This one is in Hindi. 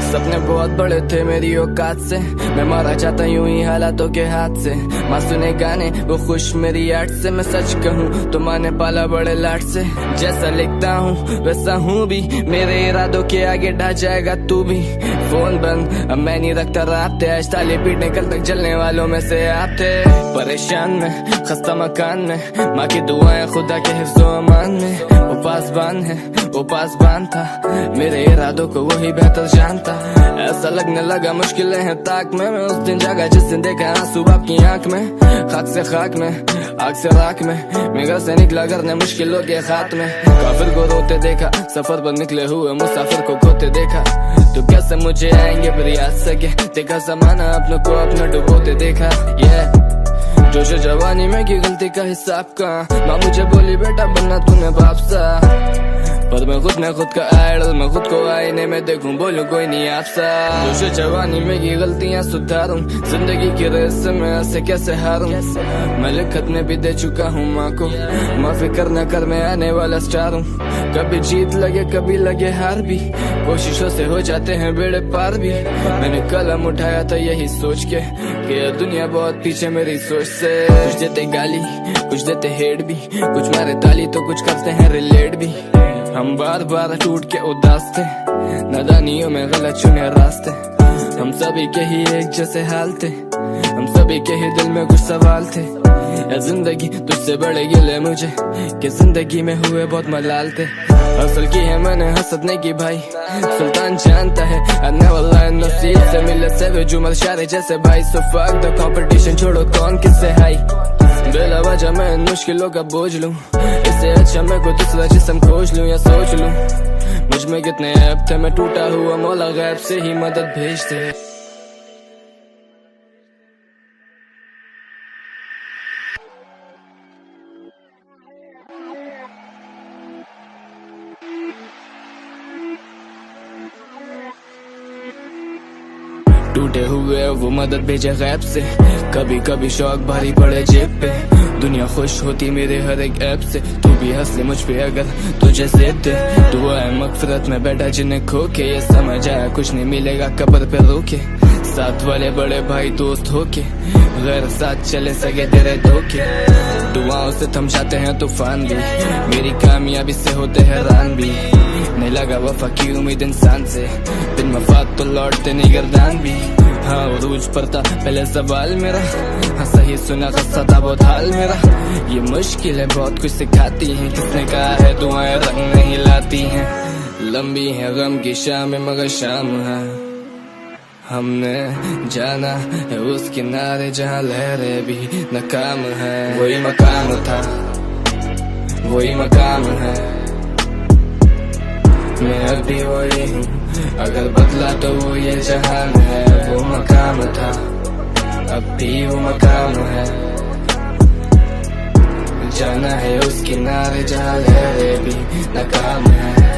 सपने बहुत बड़े थे मेरी औकात से, मैं मारा जाता यूं ही हालातों के हाथ से। मासूने गाने वो खुश मेरी आर्ट से, मैं सच कहूँ तो माने पाला बड़े लाट से। जैसा लिखता हूँ वैसा हूँ भी, मेरे इरादों के आगे ढह जाएगा तू भी। फोन बंद अब मैं नहीं रखता रात, आज ताली पीटने कल तक जलने वालों में से आते। परेशान में खस्ता मकान में, माँ की दुआएं खुदा के हिफ्ज़ो अमान में। वो पासबान है वो पासबान था, मेरे इरादों को वही बेहतर जानता। ऐसा लगने लगा मुश्किलें हैं ताक में, मैं उस दिन जागा जिस दिन देखा आंसू बाप की आंख में। खाक से खाक में आग से राख में, मैं घर से निकला करने मुश्किलों के खात में। काफिर को रोते देखा, सफर पर निकले हुए मुसाफिर को खोते देखा। तो कैसे मुझे आएंगे फिर याद सके, देखा जमाना अपनों को अपना डुबोते देखा। जोश जवानी में की गलती का हिसाब कहाँ, माँ मुझे बोली बेटा बनना तूने बाप सा। पर मैं खुद का आइडल, मैं खुद को आईने में देखूं बोलूं कोई नहीं आपसा। जोश जवानी में की गलतियां सुधारूं, जिंदगी की रेस से मैं ऐसे कैसे हारूं। मैं लिखत में भी दे चुका हूँ माँ को, माफी करना कर मैं आने वाला स्टार हूँ। कभी जीत लगे कभी लगे हार भी, कोशिशों से हो जाते हैं बेड़े पार भी। मैंने कलम उठाया था यही सोच के कि ये दुनिया बहुत पीछे मेरी सोच से। कुछ देते गाली कुछ देते हेड भी, कुछ मारे ताली तो कुछ करते हैं रिलेट भी। हम बार बार टूट के उदास थे, नादानियों में गलत चुने रास्ते। हम सभी के ही एक जैसे हाल थे, हम सभी के ही दिल में कुछ सवाल थे। जिंदगी तुझसे बड़े गिले मुझे कि जिंदगी में हुए बहुत मलाल थे। असल की है मैंने हसदने की भाई, सुल्तान जानता है आने वाला है नसीब से मिले से जुमल शारे जैसे भाई। सो फक द कंपटीशन छोड़ो कौन किससे हाई, बेला वजह मैं मुश्किलों का बोझ लूं। इससे अच्छा मैं कोई दूसरा जिस्म खोज लूं या सोच लूं। मुझ में कितने ऐप थे, मैं टूटा हुआ मौला गैब से ही मदद भेजते। टूटे हुए वो मदद भेजे गैब से, कभी कभी शौक भारी पड़े जेब पे। दुनिया खुश होती मेरे हर एक ऐप से, तू भी हंस ले मुझ पे अगर तुझे सेब दे। दुआ है मगफिरत में बैठा जिन्हें खो के, ये समझ आया कुछ नहीं मिलेगा कब्र पे रोके। साथ वाले बड़े भाई दोस्त होके, गैर साथ चले सके तेरे धोखे। दुआओं से थम जाते हैं तूफान भी, मेरी कामयाबी से होते हैरान भी। नहीं लगा वफा की उम्मीद इंसान से, दिन मफाद तो लौटते नहीं गर्दान भी। हाँ उरूज पर था पहले सवाल मेरा, हाँ सही सुना खस्ता था बहुत हाल मेरा। ये मुश्किलें बहुत कुछ सिखाती हैं, किसने कहा है दुआएं रंग नहीं लाती हैं। लंबी है गम की शाम मगर शाम है, हमने जाना है उस किनारे जहाँ लहरें भी नाकाम है। वही मकाम था वही मकाम है, मैं अभी वही हूँ, अगर बदला तो वो ये जहान है। वो मकाम था अब भी वो मकाम है, जाना है उस किनारे जहाँ लहरें भी नाकाम है।